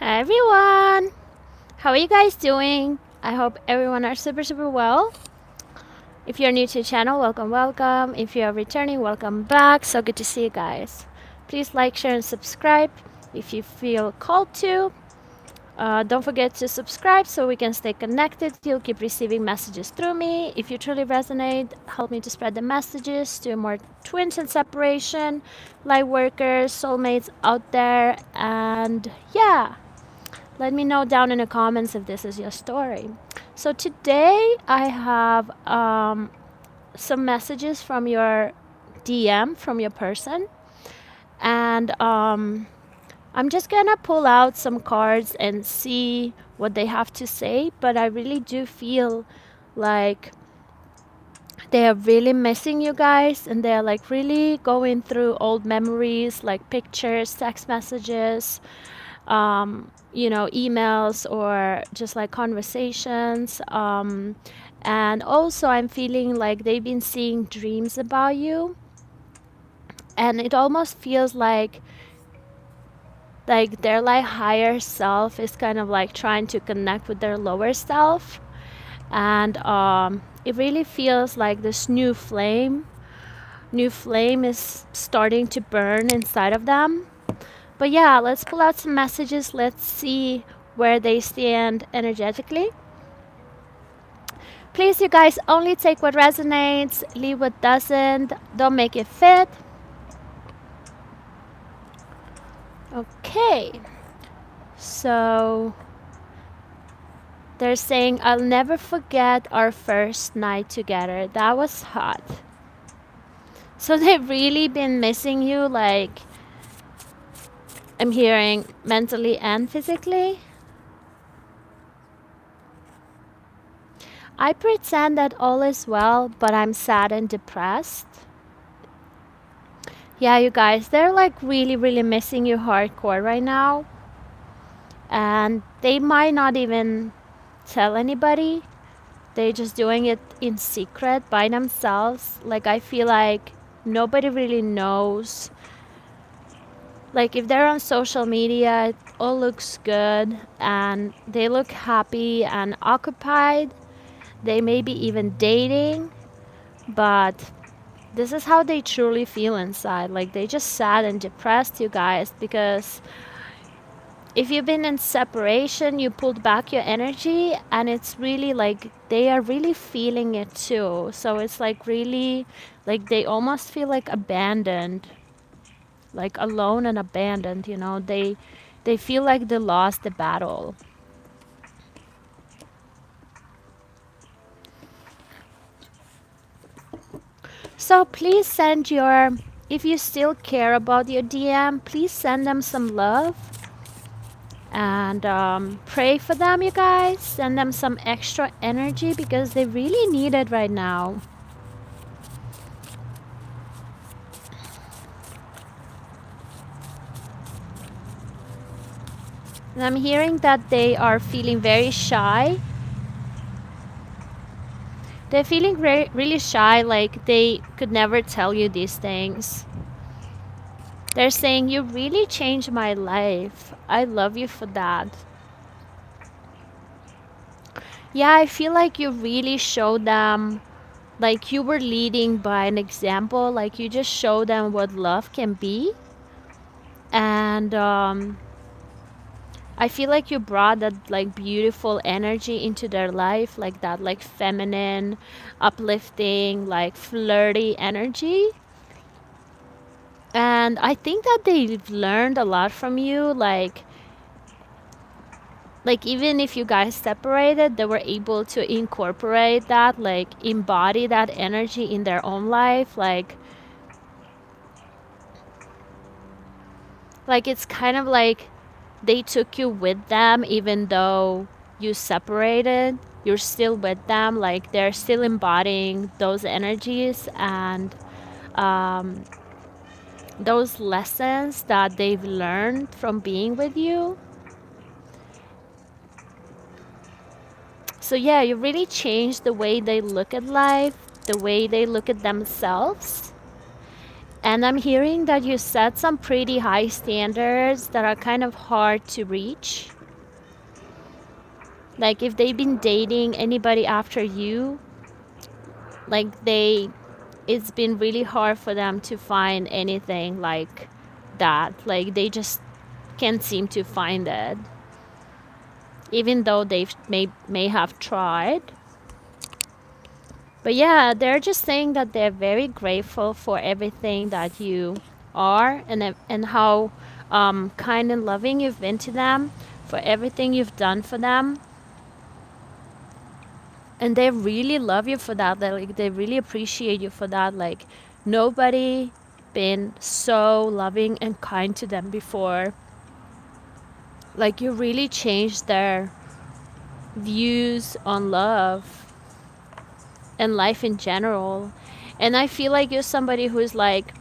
Hi everyone! How are you guys doing? I hope everyone are super well. If you're new to the channel, welcome. If you're returning, welcome back. So good to see you guys. Please like, share, and subscribe if you feel called to. Don't forget to subscribe so we can stay connected. You'll keep receiving messages through me. If you truly resonate, help me to spread the messages to more twins in separation, light workers, soulmates out there, and yeah. Let me know down in the comments if this is your story. So today I have some messages from your DM, from your person. And I'm just gonna pull out some cards and see what they have to say. But I really do feel like they are really missing you guys. And they're like really going through old memories, like pictures, text messages, emails or just like conversations. And also I'm feeling like they've been seeing dreams about you. And it almost feels like their like higher self is kind of like trying to connect with their lower self. And it really feels like this new flame is starting to burn inside of them. But yeah, let's pull out some messages. Let's see where they stand energetically. Please, you guys, only take what resonates, leave what doesn't. Don't make it fit. Okay. So they're saying, I'll never forget our first night together. That was hot. So they've really been missing you, like I'm hearing mentally and physically. I pretend that all is well, but I'm sad and depressed. Yeah, you guys, they're like really missing you hardcore right now. And they might not even tell anybody. They're just doing it in secret by themselves. Like, I feel like nobody really knows. Like, if they're on social media, it all looks good and they look happy and occupied. They may be even dating, but this is how they truly feel inside. Like, they just sad and depressed, you guys, because if you've been in separation, you pulled back your energy, and it's really like they are really feeling it too. So it's like really, like they almost feel like abandoned, like alone and abandoned, you know. They feel like they lost the battle. So please send your, if you still care about your DM, please send them some love. And pray for them, you guys. Send them some extra energy because they really need it right now. And I'm hearing that they are feeling very shy. They're feeling really shy, like they could never tell you these things. They're saying, you really changed my life. I love you for that. Yeah, I feel like you really showed them, like you were leading by an example. Like you just showed them what love can be. And I feel like you brought that like beautiful energy into their life, like that like feminine, uplifting, like flirty energy. And I think that they've learned a lot from you, like even if you guys separated, they were able to incorporate that, like embody that energy in their own life. Like it's kind of like they took you with them, even though you separated, you're still with them. Like they're still embodying those energies and those lessons that they've learned from being with you. So yeah, you really changed the way they look at life, the way they look at themselves. And I'm hearing that you set some pretty high standards that are kind of hard to reach. Like if they've been dating anybody after you, like it's been really hard for them to find anything like that. Like they just can't seem to find it, even though may have tried. But yeah, they're just saying that they're very grateful for everything that you are, and how kind and loving you've been to them, for everything you've done for them. And they really love you for that. They really appreciate you for that. Like nobody been so loving and kind to them before. Like you really changed their views on love and life in general. And I feel like you're somebody who is like,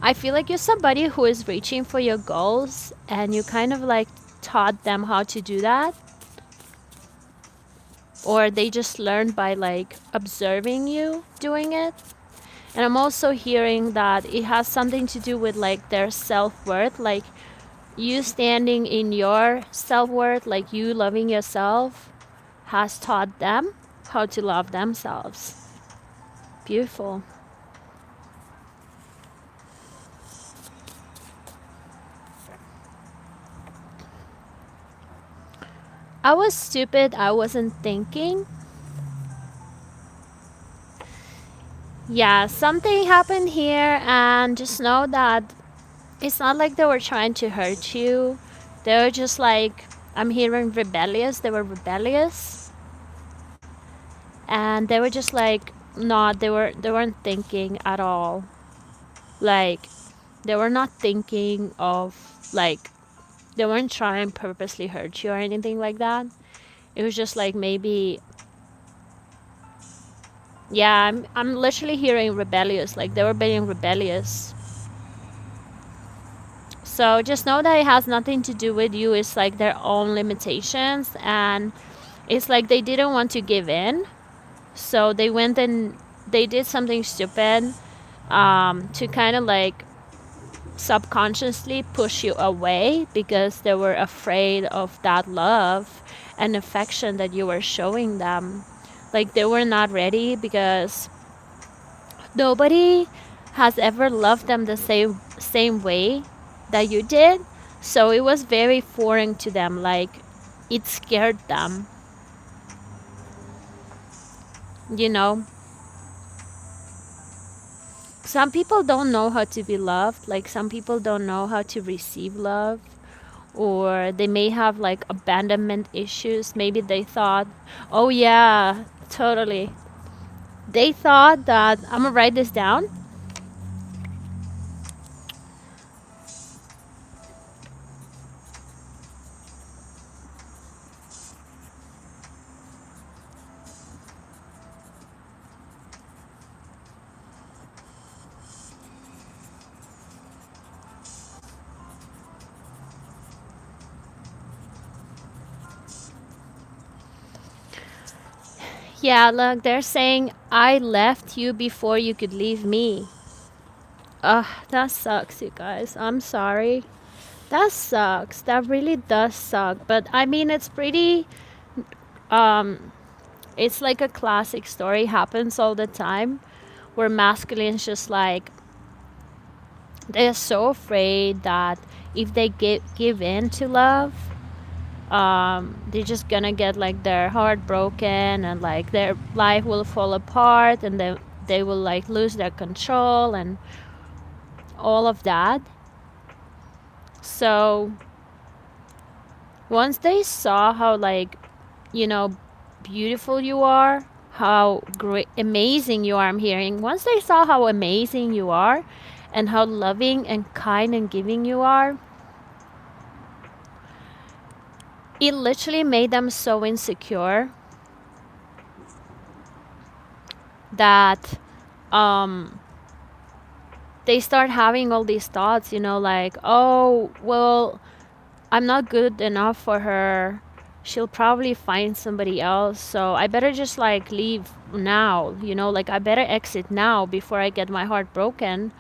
I feel like you're somebody who is reaching for your goals, and you kind of like taught them how to do that, or they just learned by like observing you doing it. And I'm also hearing that it has something to do with like their self-worth, like you standing in your self-worth, like you loving yourself has taught them how to love themselves. Beautiful. I was stupid, I wasn't thinking. Yeah, something happened here, and just know that it's not like they were trying to hurt you. They were just like, I'm hearing rebellious. They were rebellious. And they were just like, not, they weren't thinking at all. Like, they were not thinking of, like, they weren't trying purposely hurt you or anything like that. It was just like maybe, yeah, I'm literally hearing rebellious. Like, they were being rebellious. So just know that it has nothing to do with you. It's like their own limitations, and it's like they didn't want to give in. So they went and they did something stupid to kind of like subconsciously push you away, because they were afraid of that love and affection that you were showing them. Like they were not ready, because nobody has ever loved them the same way that you did. So it was very foreign to them. Like it scared them, you know. Some people don't know how to be loved. Like some people don't know how to receive love, or they may have like abandonment issues. Maybe they thought, oh yeah, totally, they thought that, I'm gonna write this down. Yeah, look, they're saying, I left you before you could leave me. Ugh, that sucks, you guys. I'm sorry. That sucks. That really does suck. But I mean, it's pretty, it's like a classic story, happens all the time, where masculines just like, they're so afraid that if they give in to love, they're just gonna get like their heart broken, and like their life will fall apart, and they will like lose their control and all of that. So once they saw how like, you know, beautiful you are, how great, amazing you are, I'm hearing, once they saw how amazing you are and how loving and kind and giving you are, it literally made them so insecure that they start having all these thoughts, you know, like, oh, well, I'm not good enough for her. She'll probably find somebody else. So I better just like leave now, you know, like I better exit now before I get my heart broken.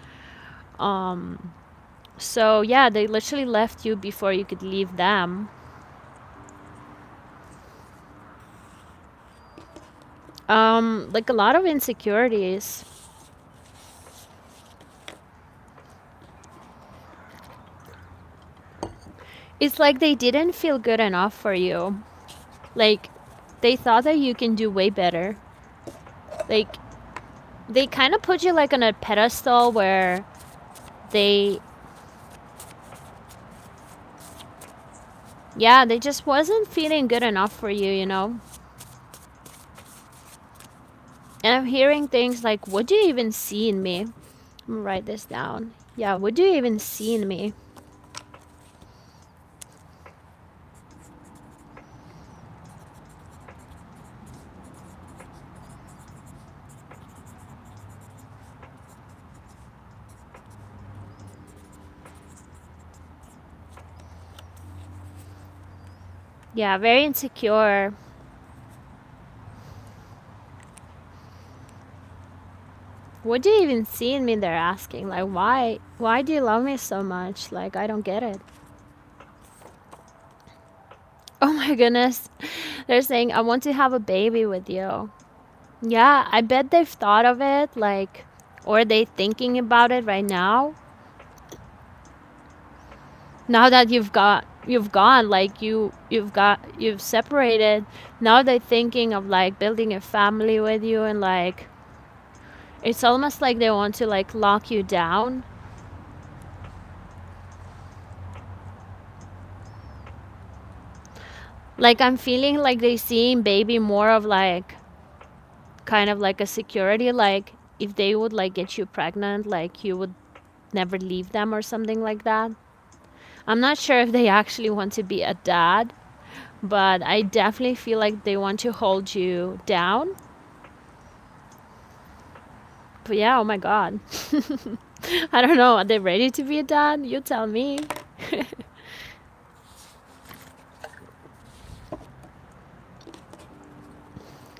So yeah, they literally left you before you could leave them. Like a lot of insecurities. It's like they didn't feel good enough for you. Like they thought that you can do way better. Like they kind of put you like on a pedestal where they yeah, they just wasn't feeling good enough for you, you know? And I'm hearing things like, what do you even see in me? I'm gonna write this down. Yeah, what do you even see in me? Yeah, very insecure. What do you even see in me? They're asking. Like, why do you love me so much? Like, I don't get it. Oh my goodness. They're saying, I want to have a baby with you. Yeah, I bet they've thought of it, like, or they thinking about it right now. Now that you've gone, like you've separated. Now they're thinking of like building a family with you, and like it's almost like they want to like lock you down. Like I'm feeling like they seeing baby more of like kind of like a security, like if they would like get you pregnant, like you would never leave them or something like that. I'm not sure if they actually want to be a dad, but I definitely feel like they want to hold you down. But yeah, oh my god. I don't know, are they ready to be a dad? You tell me.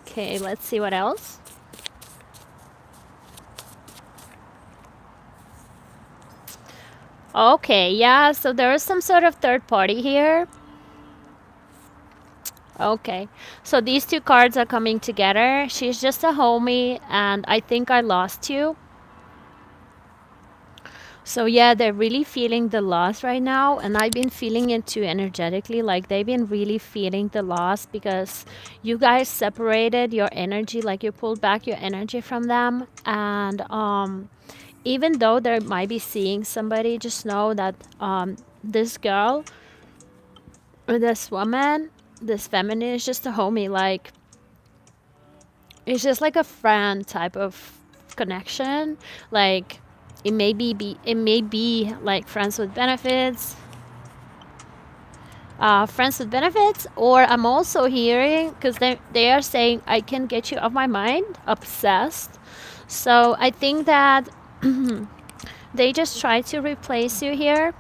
Okay, let's see what else. Okay, yeah, so there is some sort of third party here. Okay, so these two cards are coming together. She's just a homie, and I think I lost you. So yeah, they're really feeling the loss right now, and I've been feeling it too energetically. Like they've been really feeling the loss because you guys separated your energy, like you pulled back your energy from them. And even though they might be seeing somebody, just know that this girl or this woman, this feminine is just a homie. Like it's just like a friend type of connection. Like it may be like friends with benefits, or I'm also hearing because they are saying I can get you off my mind, obsessed. So I think that they just try to replace you here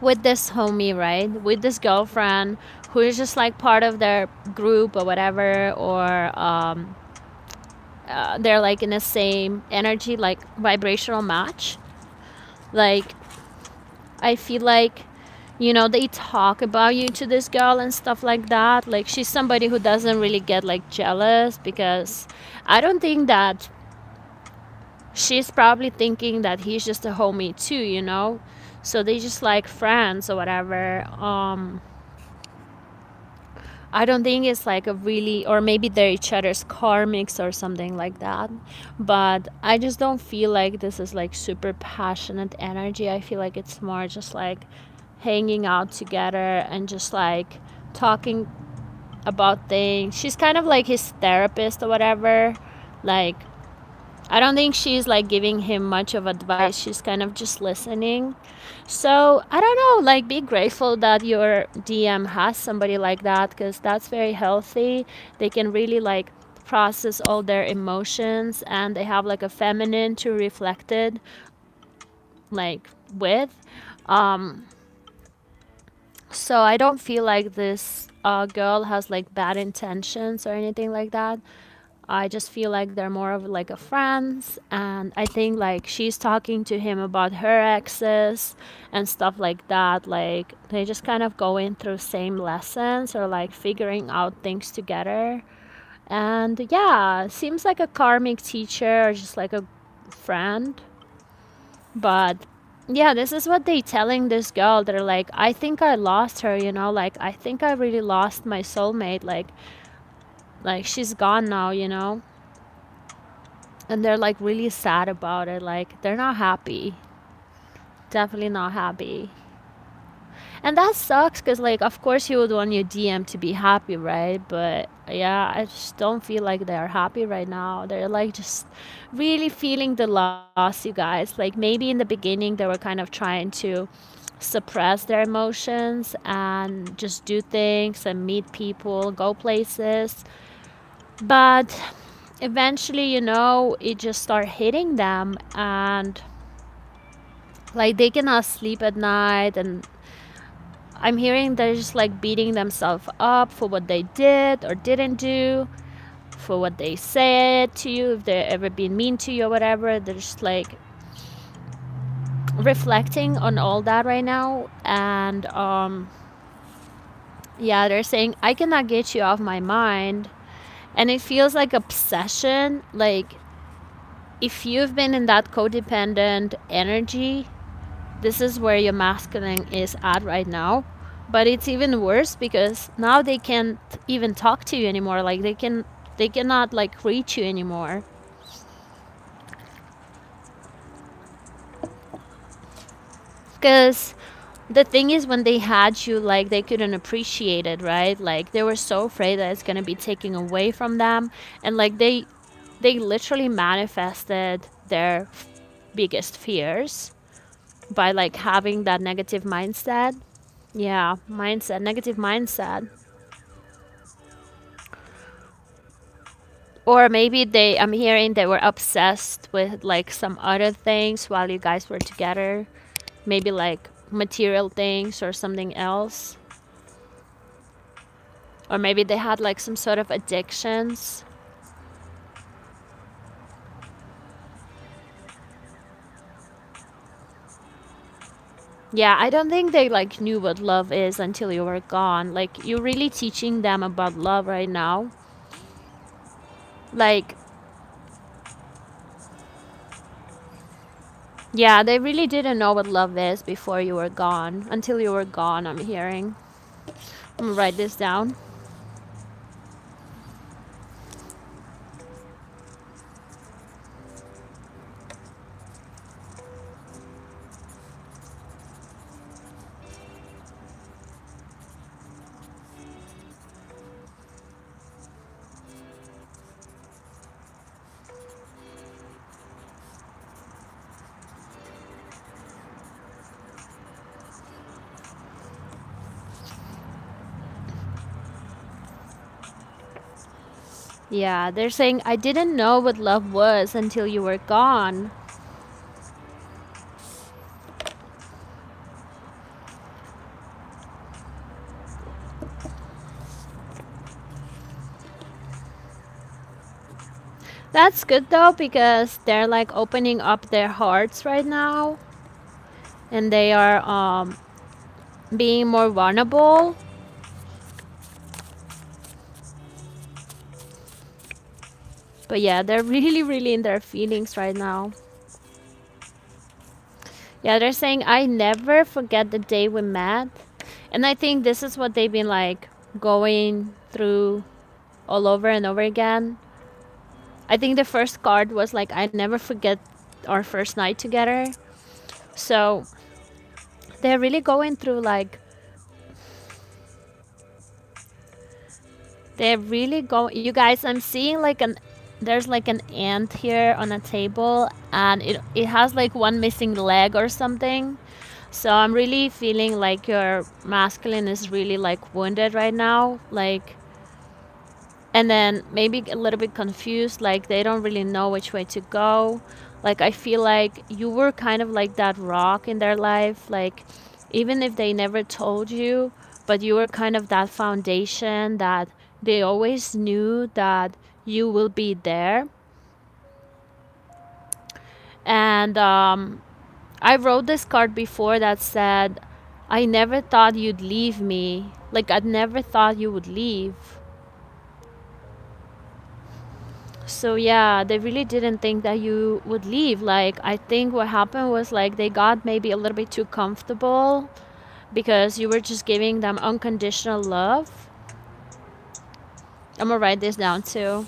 with this homie, right? With this girlfriend who is just like part of their group or whatever, or they're like in the same energy, like vibrational match. Like I feel like, you know, they talk about you to this girl and stuff like that. Like she's somebody who doesn't really get like jealous, because I don't think that she's probably thinking that he's just a homie too, you know. So they just like friends or whatever. I don't think it's like a really, or maybe they're each other's karmics or something like that. But I just don't feel like this is like super passionate energy. I feel like it's more just like hanging out together and just like talking about things. She's kind of like his therapist or whatever. Like, I don't think she's like giving him much of advice. She's kind of just listening. So I don't know, like be grateful that your DM has somebody like that, because that's very healthy. They can really like process all their emotions, and they have like a feminine to reflect it like with. Um, so I don't feel like this girl has like bad intentions or anything like that. I just feel like they're more of like a friends, and I think like she's talking to him about her exes and stuff like that. Like they just kind of going through same lessons or like figuring out things together. And yeah, seems like a karmic teacher or just like a friend. But yeah, this is what they telling this girl. They're like, I think I lost her, you know, like I think I really lost my soulmate, like she's gone now, you know. And they're like really sad about it. Like they're not happy. Definitely not happy. And that sucks because, like, of course you would want your DM to be happy, right? But yeah, I just don't feel like they're happy right now. They're like just really feeling the loss, you guys. Like, maybe in the beginning they were kind of trying to suppress their emotions and just do things and meet people, go places. But eventually, you know, it just started hitting them, and like they cannot sleep at night, and I'm hearing they're just like beating themselves up for what they did or didn't do, for what they said to you, if they've ever been mean to you or whatever. They're just like reflecting on all that right now. And yeah, they're saying, I cannot get you off my mind. And it feels like obsession. Like, if you've been in that codependent energy, this is where your masculine is at right now. But it's even worse because now they can't even talk to you anymore. Like they cannot like reach you anymore. Because the thing is, when they had you, like they couldn't appreciate it, right? Like they were so afraid that it's gonna be taken away from them. And like they literally manifested their biggest fears by like having that negative mindset. Yeah, mindset, negative mindset. Or maybe I'm hearing they were obsessed with like some other things while you guys were together. Maybe like material things or something else. Or maybe they had like some sort of addictions. Yeah, I don't think they like knew what love is until you were gone. Like you're really teaching them about love right now. Like, yeah, they really didn't know what love is before you were gone. Until you were gone, I'm hearing. I'm gonna write this down. Yeah, they're saying, I didn't know what love was until you were gone. That's good though, because they're like opening up their hearts right now. And they are being more vulnerable. But yeah, they're really, really in their feelings right now. Yeah, they're saying, I never forget the day we met. And I think this is what they've been like going through all over and over again. I think the first card was like, I never forget our first night together. So they're really going through like, they're really going, you guys, I'm seeing like there's like an ant here on a table, and it has like one missing leg or something. So I'm really feeling like your masculine is really like wounded right now, like, and then maybe a little bit confused, like they don't really know which way to go. Like I feel like you were kind of like that rock in their life, like even if they never told you, but you were kind of that foundation that they always knew that you will be there. And I wrote this card before that said, I never thought you'd leave me. Like I never thought you would leave. So yeah, they really didn't think that you would leave. Like, I think what happened was like they got maybe a little bit too comfortable because you were just giving them unconditional love. I'm gonna write this down too.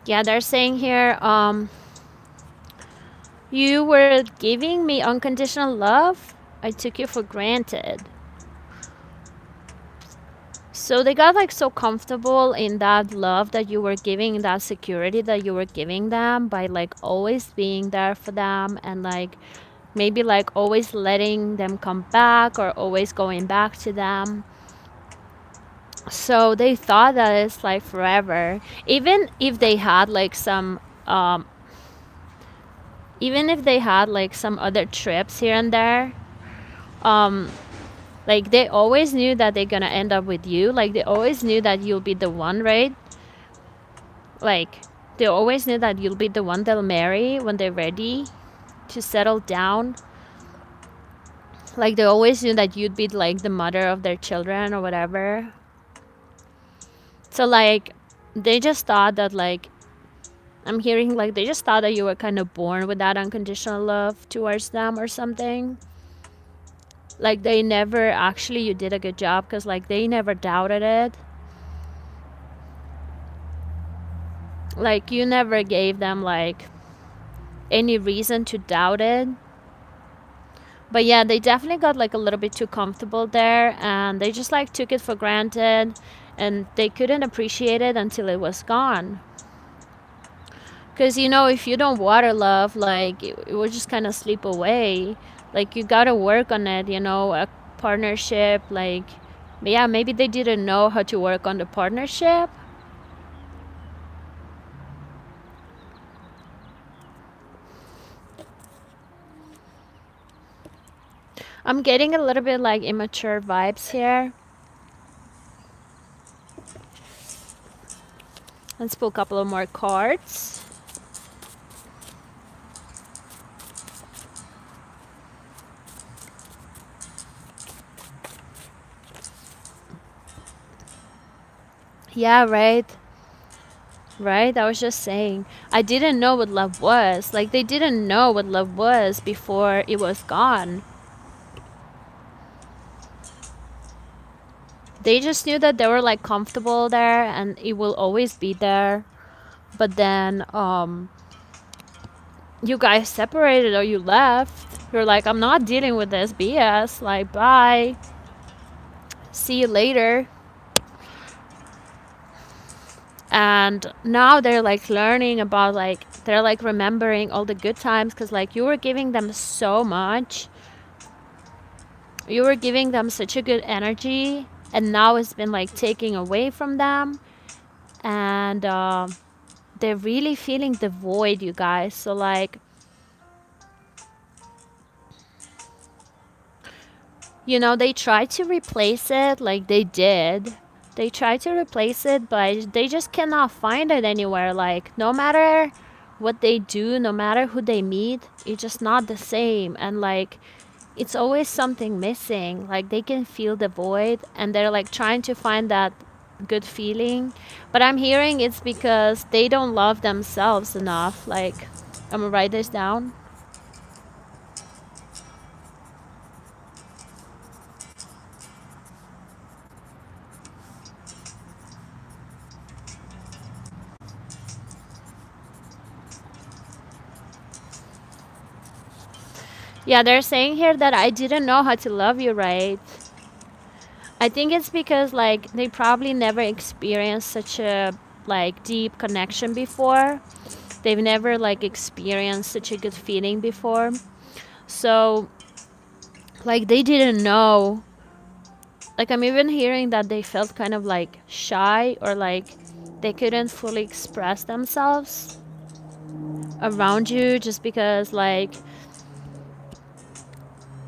Yeah, they're saying here, you were giving me unconditional love. I took you for granted. So they got like so comfortable in that love that you were giving, that security that you were giving them by like always being there for them and like maybe like always letting them come back or always going back to them. So they thought that it's like forever. Even if they had like some even if they had like some other trips here and there, um like they always knew that they're gonna end up with you. Like they always knew that you'll be the one, right? Like they always knew that you'll be the one they'll marry when they're ready to settle down. Like they always knew that you'd be like the mother of their children or whatever. So like they just thought that like I'm hearing like they just thought that you were kind of born with that unconditional love towards them or something. Like they never actually you did a good job because like they never doubted it. Like you never gave them like any reason to doubt it. But yeah, they definitely got like a little bit too comfortable there and they just like took it for granted and they couldn't appreciate it until it was gone. Because you know, if you don't water love, like it will just kind of slip away. Like you gotta work on it, you know, a partnership. Like, yeah, maybe they didn't know how to work on the partnership. I'm getting a little bit like immature vibes here. Let's pull a couple of more cards. Yeah, right. Right? I was just saying. I didn't know what love was. Like, they didn't know what love was before it was gone. They just knew that they were, like, comfortable there and it will always be there. But then, you guys separated or you left. You're like, I'm not dealing with this BS. Like, bye. See you later. And now they're like learning about like they're like remembering all the good times because like you were giving them so much, you were giving them such a good energy and now it's been like taking away from them and they're really feeling the void, you guys. So like, you know, they tried to replace it, like they tried to replace it, but they just cannot find it anywhere. Like no matter what they do, no matter who they meet, it's just not the same. And like it's always something missing. Like they can feel the void and they're like trying to find that good feeling. But I'm hearing it's because they don't love themselves enough. Like, I'm gonna write this down. Yeah, they're saying here that I didn't know how to love you right. I think it's because like they probably never experienced such a like deep connection before. They've never like experienced such a good feeling before. So like they didn't know Like, I'm even hearing that they felt kind of like shy, or like they couldn't fully express themselves around you, just because like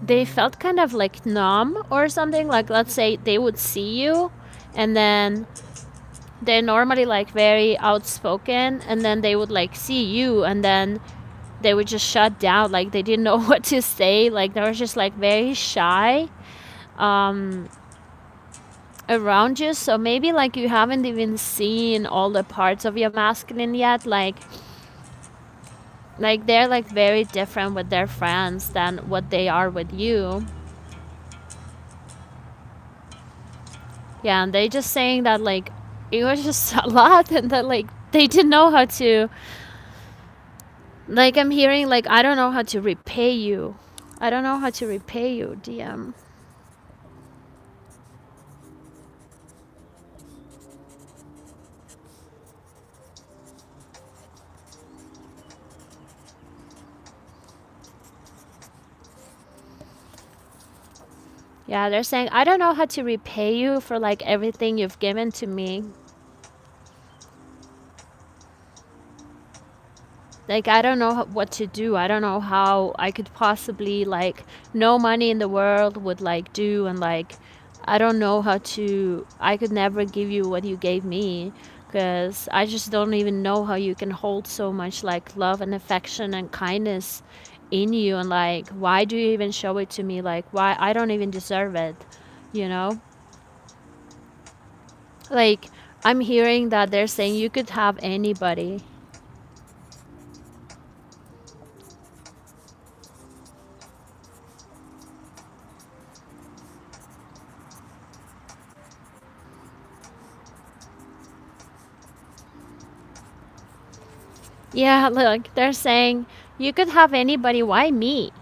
they felt kind of like numb or something. Like, let's say they would see you, and then they're normally like very outspoken, and then they would like see you, and then they would just shut down, like they didn't know what to say, like they were just like very shy around you. So maybe like you haven't even seen all the parts of your masculine yet, like they're like very different with their friends than what they are with you. Yeah, and they just saying that like it was just a lot, and that like they didn't know how to, like I'm hearing like, I don't know how to repay you. I don't know how to repay you, DM. Yeah, they're saying, I don't know how to repay you for like everything you've given to me. Like, I don't know what to do. I don't know how I could possibly, like, no money in the world would like do, and like I don't know how to, I could never give you what you gave me, because I just don't even know how you can hold so much like love and affection and kindness in you, and like why do you even show it to me? Like, why? I don't even deserve it, you know? Like, I'm hearing that they're saying you could have anybody. Yeah, look, they're saying you could have anybody. Why me?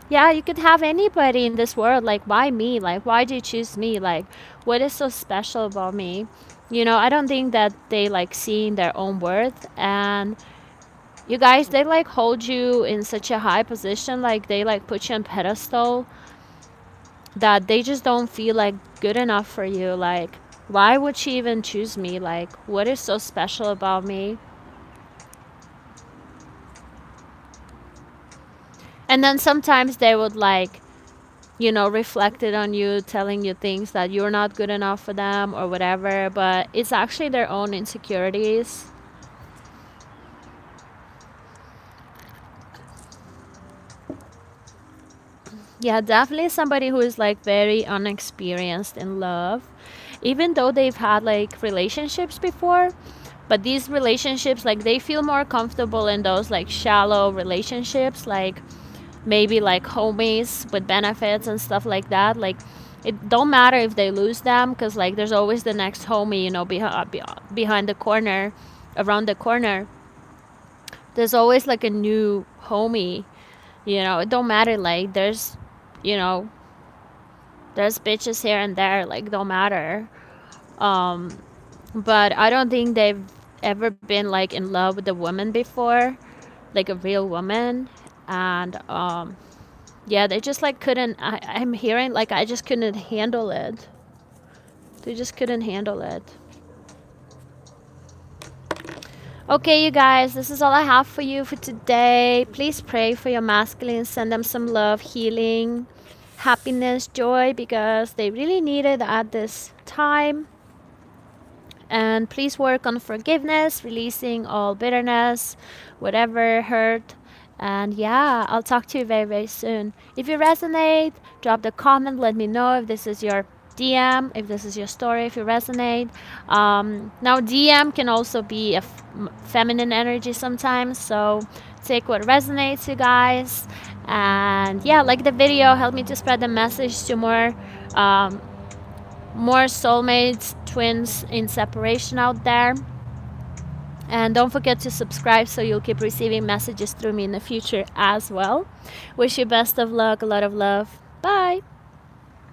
Yeah, you could have anybody in this world. Like, why me? Like, why do you choose me? Like, what is so special about me? You know, I don't think that they like seeing their own worth. And you guys, they like hold you in such a high position. Like, they like put you on pedestal, that they just don't feel like good enough for you. Like, why would she even choose me? Like, what is so special about me? And then sometimes they would like, you know, reflect it on you, telling you things that you're not good enough for them or whatever, but it's actually their own insecurities. Yeah, definitely somebody who is like very unexperienced in love, even though they've had like relationships before. But these relationships, like they feel more comfortable in those like shallow relationships, like maybe like homies with benefits and stuff like that. Like, it don't matter if they lose them, because like there's always the next homie, you know, behind the corner, around the corner. There's always like a new homie, you know. It don't matter, like there's, you know, there's bitches here and there, like don't matter. But I don't think they've ever been like in love with a woman before, like a real woman. And yeah, they just like couldn't, I'm hearing like I just couldn't handle it. They just couldn't handle it. Okay, you guys, this is all I have for you for today. Please pray for your masculine. Send them some love, healing, happiness, joy, because they really need it at this time. And please work on forgiveness, releasing all bitterness, whatever hurt. And yeah, I'll talk to you very, very soon. If you resonate, drop the comment. Let me know if this is your DM, if this is your story, if you resonate. Now, DM can also be a feminine energy sometimes. So take what resonates, you guys. And yeah, like the video, help me to spread the message to more soulmates, twins in separation out there. And don't forget to subscribe so you'll keep receiving messages through me in the future as well. Wish you best of luck, a lot of love. Bye.